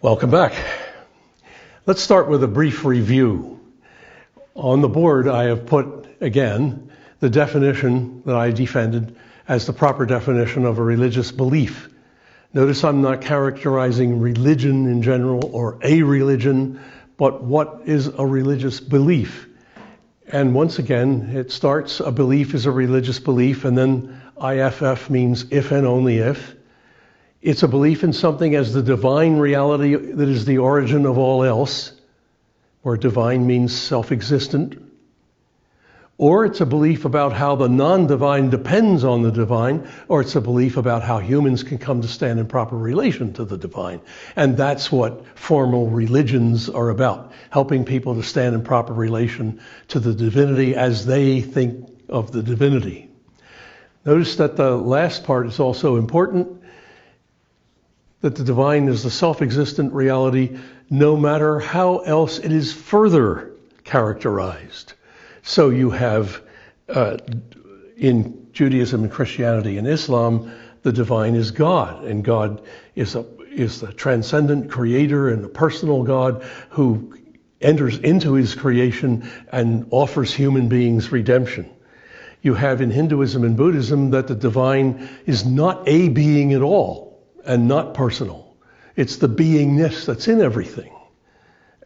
Welcome back. Let's start with a brief review. On the board, I have put, again, the definition that I defended as the proper definition of a religious belief. Notice I'm not characterizing religion in general or a religion, but what is a religious belief? And once again, it starts, a belief is a religious belief, and then IFF means if and only if. It's a belief in something as the divine reality that is the origin of all else, where divine means self-existent. Or it's a belief about how the non-divine depends on the divine, or it's a belief about how humans can come to stand in proper relation to the divine. And that's what formal religions are about, helping people to stand in proper relation to the divinity as they think of the divinity. Notice that the last part is also important, that the divine is the self-existent reality, no matter how else it is further characterized. So you have, in Judaism and Christianity and Islam, the divine is God, and God is the transcendent creator and the personal God who enters into his creation and offers human beings redemption. You have in Hinduism and Buddhism that the divine is not a being at all, and not personal. It's the beingness that's in everything.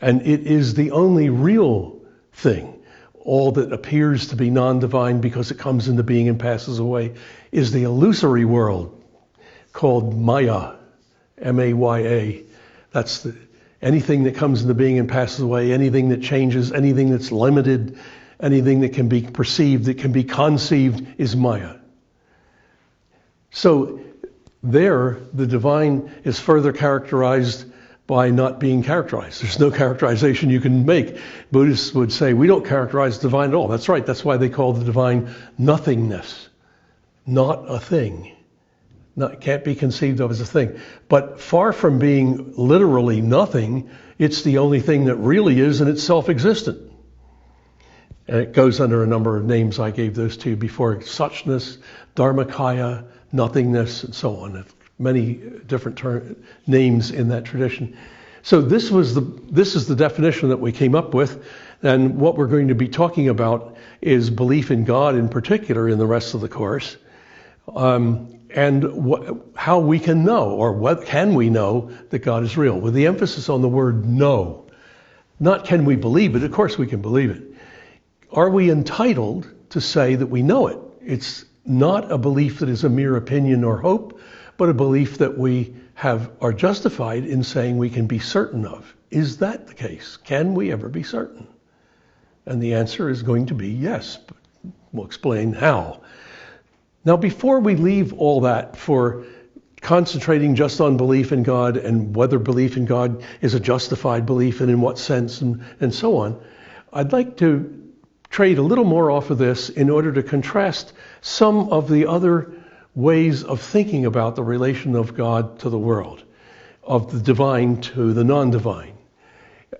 And it is the only real thing. All that appears to be non-divine because it comes into being and passes away is the illusory world called Maya, M-A-Y-A. That's anything that comes into being and passes away, anything that changes, anything that's limited, anything that can be perceived, that can be conceived is Maya. So there, the divine is further characterized by not being characterized. There's no characterization you can make. Buddhists would say, we don't characterize the divine at all. That's right. That's why they call the divine nothingness. Not a thing. Can't be conceived of as a thing. But far from being literally nothing, it's the only thing that really is, and it's self-existent. And it goes under a number of names. I gave those to you before. Suchness, Dharmakaya, nothingness, and so on. Many different names in that tradition. So this is the definition that we came up with, and what we're going to be talking about is belief in God in particular in the rest of the course, and how we can know, or what can we know that God is real, with the emphasis on the word know. Not can we believe it, of course we can believe it. Are we entitled to say that we know it? It's not a belief that is a mere opinion or hope, but a belief that we are justified in saying we can be certain of. Is that the case? Can we ever be certain? And the answer is going to be yes. But we'll explain how. Now, before we leave all that for concentrating just on belief in God and whether belief in God is a justified belief and in what sense and so on, I'd like to trade a little more off of this in order to contrast some of the other ways of thinking about the relation of God to the world, of the divine to the non-divine.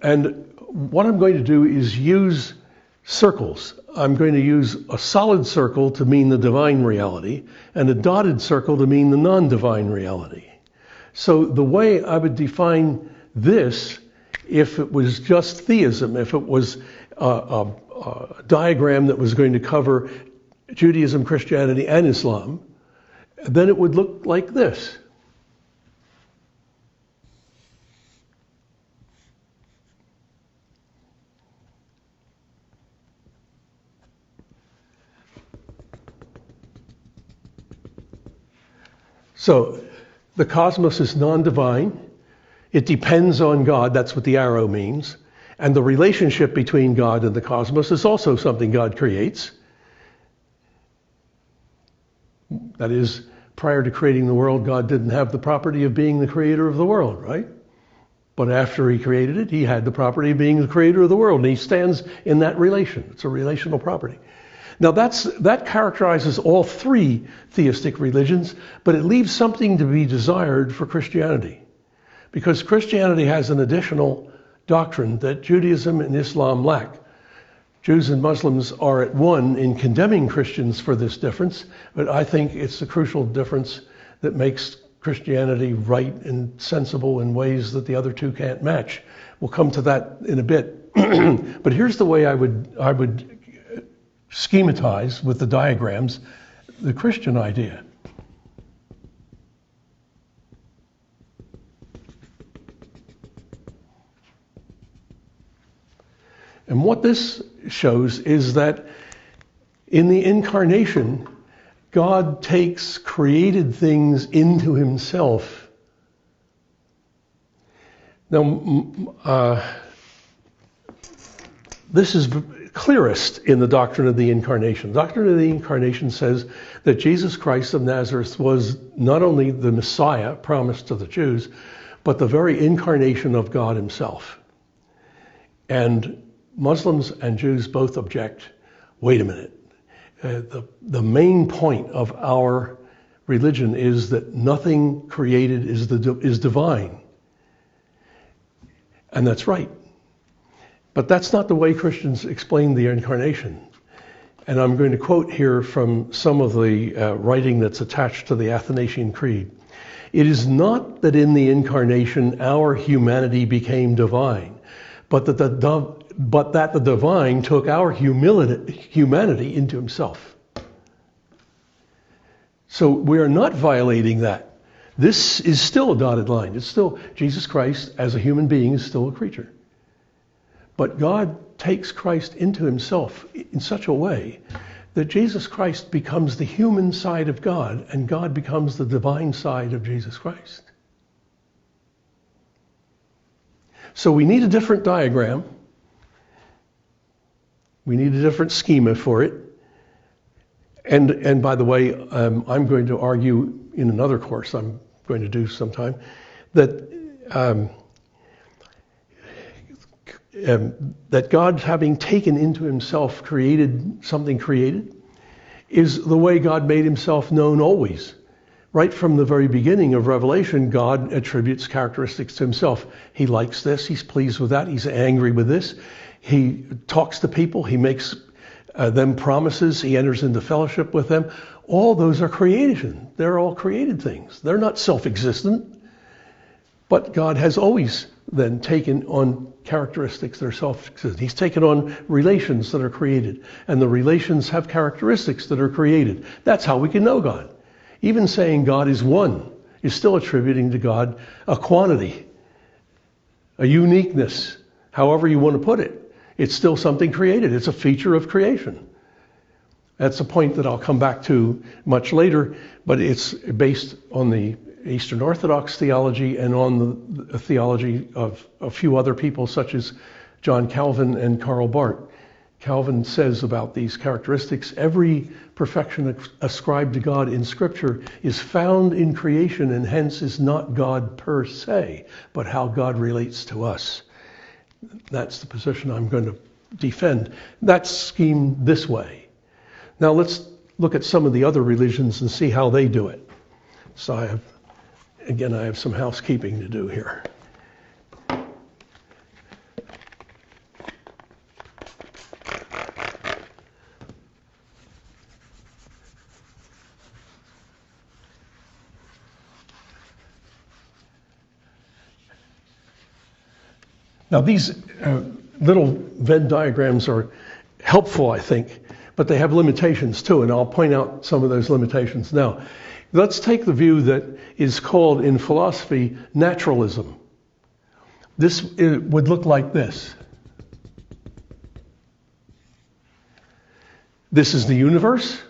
And what I'm going to do is use circles. I'm going to use a solid circle to mean the divine reality and a dotted circle to mean the non-divine reality. So the way I would define this, if it was just theism, if it was a diagram that was going to cover Judaism, Christianity, and Islam, then it would look like this. So the cosmos is non-divine. It depends on God. That's what the arrow means. And the relationship between God and the cosmos is also something God creates. That is, prior to creating the world, God didn't have the property of being the creator of the world, right? But after he created it, he had the property of being the creator of the world, and he stands in that relation. It's a relational property. Now that characterizes all three theistic religions, but it leaves something to be desired for Christianity. Because Christianity has an additional doctrine that Judaism and Islam lack. Jews and Muslims are at one in condemning Christians for this difference, but I think it's the crucial difference that makes Christianity right and sensible in ways that the other two can't match. We'll come to that in a bit. But here's the way I would schematize with the diagrams the Christian idea. And what this shows is that in the incarnation, God takes created things into himself. Now, this is clearest in the doctrine of the incarnation. The doctrine of the incarnation says that Jesus Christ of Nazareth was not only the Messiah promised to the Jews, but the very incarnation of God himself. And Muslims and Jews both object, wait a minute. The main point of our religion is that nothing created is divine. And that's right. But that's not the way Christians explain the incarnation. And I'm going to quote here from some of the writing that's attached to the Athanasian Creed. It is not that in the incarnation our humanity became divine, but that the divine took our humanity into himself. So we are not violating that. This is still a dotted line. It's still Jesus Christ as a human being is still a creature. But God takes Christ into himself in such a way that Jesus Christ becomes the human side of God and God becomes the divine side of Jesus Christ. So we need a different diagram. We need a different schema for it. And by the way, I'm going to argue in another course I'm going to do sometime that that God, having taken into himself something created, is the way God made himself known always. Right from the very beginning of Revelation, God attributes characteristics to himself. He likes this, he's pleased with that, he's angry with this. He talks to people, he makes them promises, he enters into fellowship with them. All those are creation. They're all created things. They're not self-existent. But God has always then taken on characteristics that are self-existent. He's taken on relations that are created. And the relations have characteristics that are created. That's how we can know God. Even saying God is one is still attributing to God a quantity, a uniqueness, however you want to put it. It's still something created. It's a feature of creation. That's a point that I'll come back to much later, but it's based on the Eastern Orthodox theology and on the theology of a few other people such as John Calvin and Karl Barth. Calvin says about these characteristics, every perfection ascribed to God in Scripture is found in creation and hence is not God per se, but how God relates to us. That's the position I'm going to defend. That's schemed this way. Now let's look at some of the other religions and see how they do it. So I have some housekeeping to do here. Now these little Venn diagrams are helpful, I think, but they have limitations too, and I'll point out some of those limitations now. Let's take the view that is called in philosophy naturalism. This would look like this. This is the universe.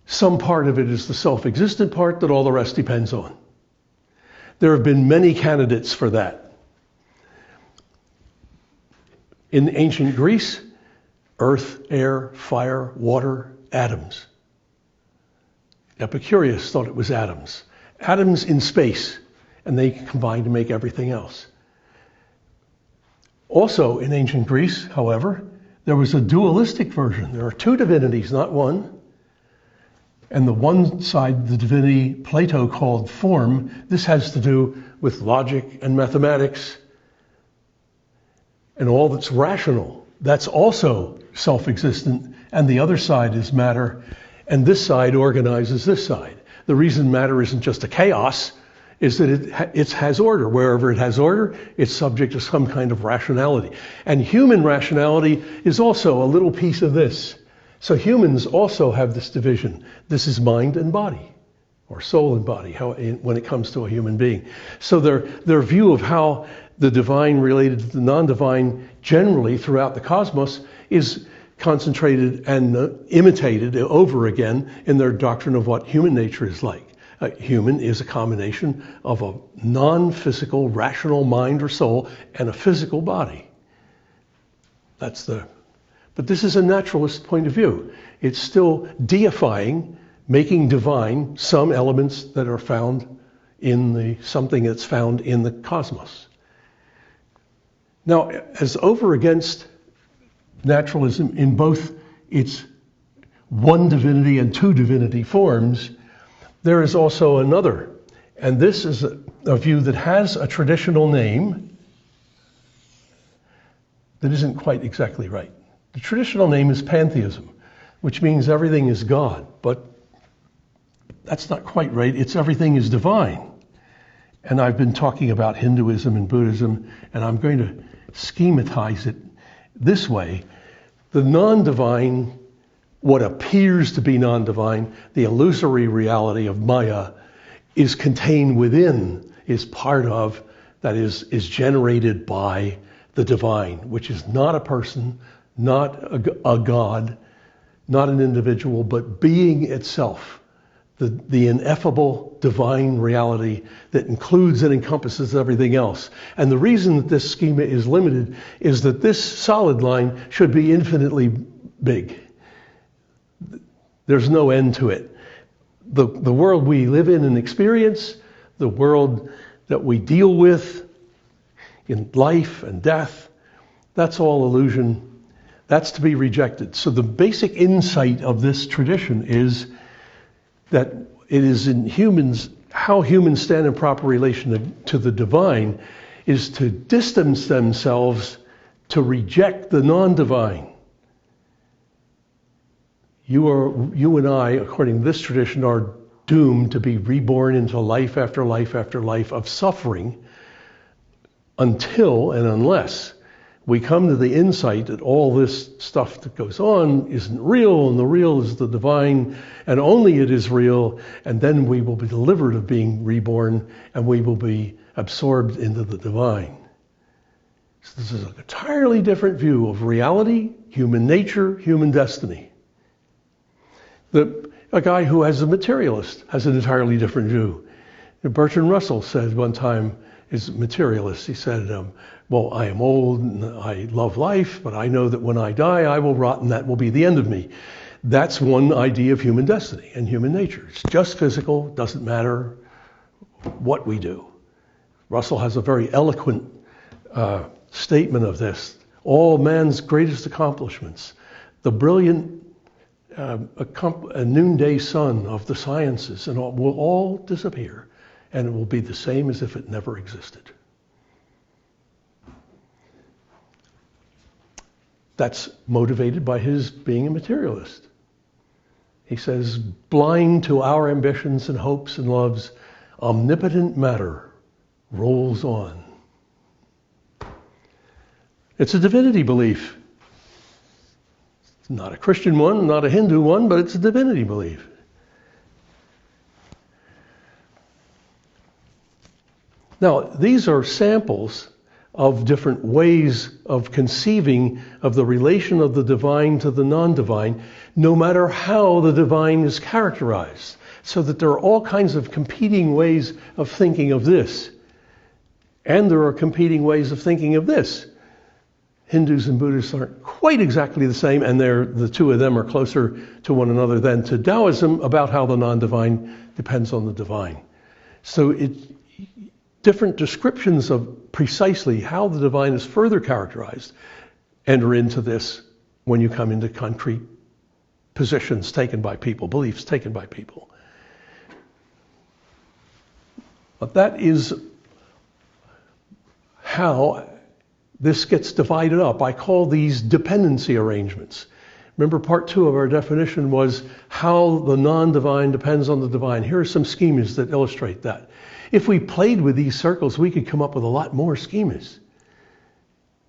Some part of it is the self-existent part that all the rest depends on. There have been many candidates for that. In ancient Greece, earth, air, fire, water, atoms. Epicurus thought it was atoms. Atoms in space, and they combine to make everything else. Also in ancient Greece, however, there was a dualistic version. There are two divinities, not one. And the one side, the divinity Plato called form, this has to do with logic and mathematics and all that's rational. That's also self-existent, and the other side is matter, and this side organizes this side. The reason matter isn't just a chaos is that it has order. Wherever it has order, it's subject to some kind of rationality. And human rationality is also a little piece of this. So humans also have this division. This is mind and body, or soul and body, when it comes to a human being. So their view of how the divine related to the non-divine generally throughout the cosmos is concentrated and imitated over again in their doctrine of what human nature is like. Human is a combination of a non-physical, rational mind or soul and a physical body. But this is a naturalist point of view. It's still deifying, making divine some elements that are found in something that's found in the cosmos. Now, as over against naturalism in both its one divinity and two divinity forms, there is also another. And this is a view that has a traditional name that isn't quite exactly right. The traditional name is pantheism, which means everything is God, but that's not quite right. It's everything is divine. And I've been talking about Hinduism and Buddhism, and I'm going to schematize it this way. The non-divine, what appears to be non-divine, the illusory reality of Maya, is contained within, is part of, that is generated by the divine, which is not a person, not a god, not an individual, but being itself, the ineffable divine reality that includes and encompasses everything else. And the reason that this schema is limited is that this solid line should be infinitely big. There's no end to it. The world we live in and experience, the world that we deal with in life and death, that's all illusion. That's to be rejected. So the basic insight of this tradition is that it is in humans, how humans stand in proper relation to the divine is to distance themselves, to reject the non-divine. You and I, according to this tradition, are doomed to be reborn into life after life after life of suffering until and unless we come to the insight that all this stuff that goes on isn't real, and the real is the divine, and only it is real, and then we will be delivered of being reborn, and we will be absorbed into the divine. So this is an entirely different view of reality, human nature, human destiny. A guy who has a materialist has an entirely different view. Bertrand Russell said one time, is a materialist. He said, well, I am old and I love life, but I know that when I die, I will rot and that will be the end of me. That's one idea of human destiny and human nature. It's just physical, doesn't matter what we do. Russell has a very eloquent statement of this. All man's greatest accomplishments, the brilliant a noonday sun of the sciences, and all, will all disappear, and it will be the same as if it never existed. That's motivated by his being a materialist. He says, blind to our ambitions and hopes and loves, omnipotent matter rolls on. It's a divinity belief. It's not a Christian one, not a Hindu one, but it's a divinity belief. Now, these are samples of different ways of conceiving of the relation of the divine to the non-divine, no matter how the divine is characterized. So that there are all kinds of competing ways of thinking of this. And there are competing ways of thinking of this. Hindus and Buddhists aren't quite exactly the same, and the two of them are closer to one another than to Taoism about how the non-divine depends on the divine. So different descriptions of precisely how the divine is further characterized enter into this when you come into concrete positions taken by people, beliefs taken by people. But that is how this gets divided up. I call these dependency arrangements. Remember, part 2 of our definition was how the non-divine depends on the divine. Here are some schemas that illustrate that. If we played with these circles, we could come up with a lot more schemas.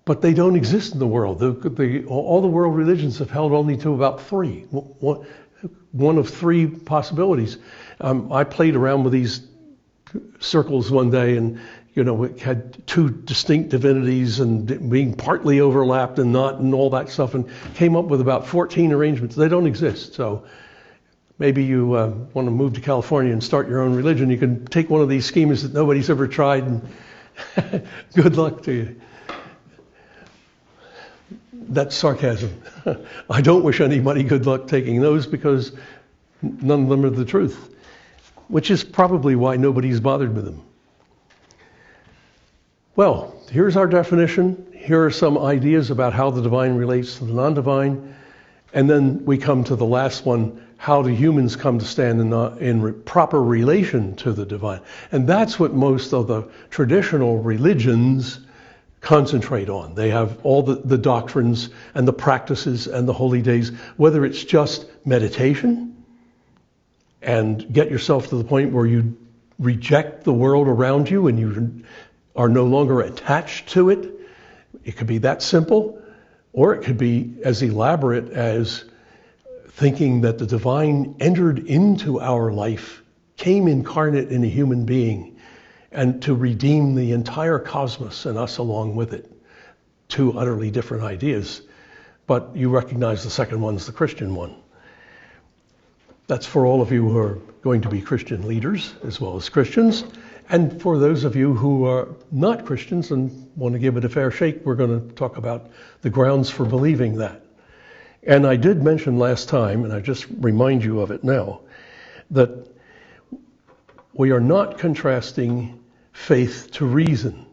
But they don't exist in the world. All the world religions have held only to about 3. One of 3 possibilities. I played around with these circles one day, and it had 2 distinct divinities and being partly overlapped and not, and all that stuff, and came up with about 14 arrangements. They don't exist. So maybe you want to move to California and start your own religion. You can take one of these schemas that nobody's ever tried, and good luck to you. That's sarcasm. I don't wish anybody good luck taking those, because none of them are the truth, which is probably why nobody's bothered with them. Well, here's our definition. Here are some ideas about how the divine relates to the non-divine. And then we come to the last one: how do humans come to stand in proper relation to the divine? And that's what most of the traditional religions concentrate on. They have all the doctrines and the practices and the holy days, whether it's just meditation and get yourself to the point where you reject the world around you and you are no longer attached to it. It could be that simple, or it could be as elaborate as thinking that the divine entered into our life, came incarnate in a human being, and to redeem the entire cosmos and us along with it. 2 utterly different ideas, but you recognize the second one's the Christian one. That's for all of you who are going to be Christian leaders as well as Christians. And for those of you who are not Christians and want to give it a fair shake, we're going to talk about the grounds for believing that. And I did mention last time, and I just remind you of it now, that we are not contrasting faith to reason.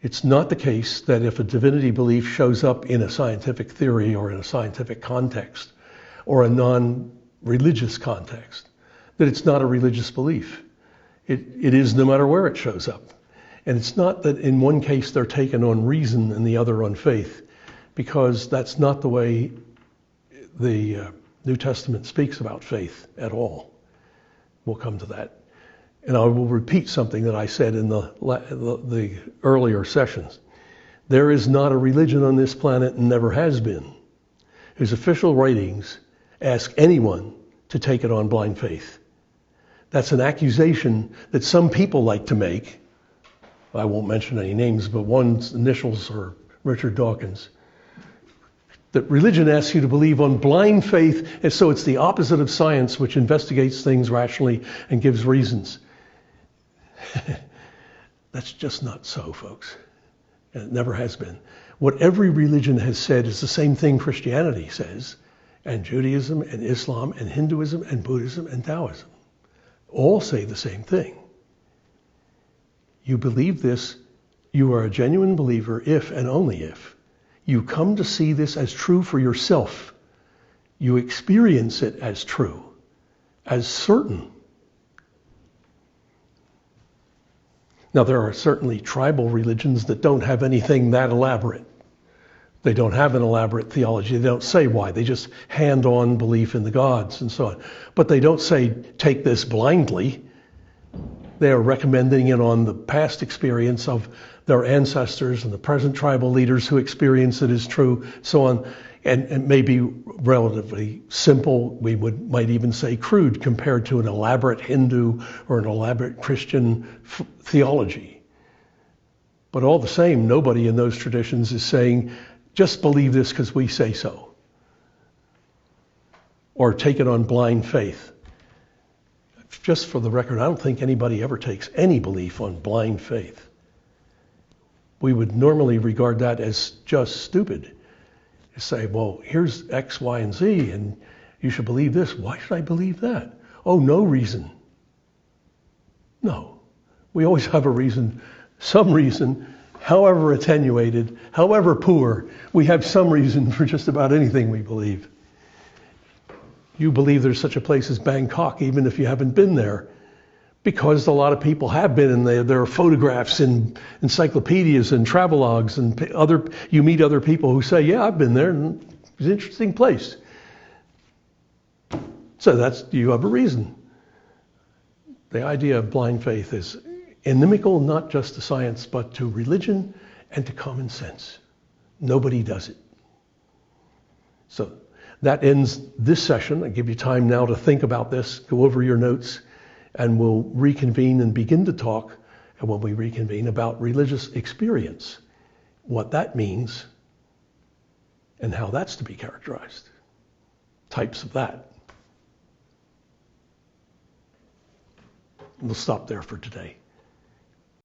It's not the case that if a divinity belief shows up in a scientific theory or in a scientific context or a non-religious context, that it's not a religious belief. It is no matter where it shows up. And it's not that in one case they're taken on reason and the other on faith, because that's not the way the New Testament speaks about faith at all. We'll come to that. And I will repeat something that I said in the earlier sessions. There is not a religion on this planet, and never has been, whose official writings ask anyone to take it on blind faith. That's an accusation that some people like to make. I won't mention any names, but one's initials are Richard Dawkins. That religion asks you to believe on blind faith, and so it's the opposite of science, which investigates things rationally and gives reasons. That's just not so, folks. And it never has been. What every religion has said is the same thing Christianity says, and Judaism and Islam and Hinduism and Buddhism and Taoism. All say the same thing. You believe this, you are a genuine believer if and only if you come to see this as true for yourself. You experience it as true, as certain. Now, there are certainly tribal religions that don't have anything that elaborate. They don't have an elaborate theology. They don't say why. They just hand on belief in the gods and so on. But they don't say, take this blindly. They are recommending it on the past experience of their ancestors and the present tribal leaders who experience it as true, so on. And it may be relatively simple. We might even say crude compared to an elaborate Hindu or an elaborate Christian theology. But all the same, nobody in those traditions is saying, just believe this because we say so. Or take it on blind faith. Just for the record, I don't think anybody ever takes any belief on blind faith. We would normally regard that as just stupid. You say, well, here's X, Y, and Z, and you should believe this. Why should I believe that? Oh, no reason. No. We always have a reason, some reason, however attenuated, however poor. We have some reason for just about anything we believe. You believe there's such a place as Bangkok, even if you haven't been there, because a lot of people have been, and there are photographs in encyclopedias and travelogues, and you meet other people who say, yeah, I've been there, and It's an interesting place. So you have a reason. The idea of blind faith is inimical not just to science, but to religion and to common sense. Nobody does it. So that ends this session. I give you time now to think about this, go over your notes, and we'll reconvene and begin to talk, and when we reconvene, about religious experience, what that means, and how that's to be characterized. Types of that. We'll stop there for today.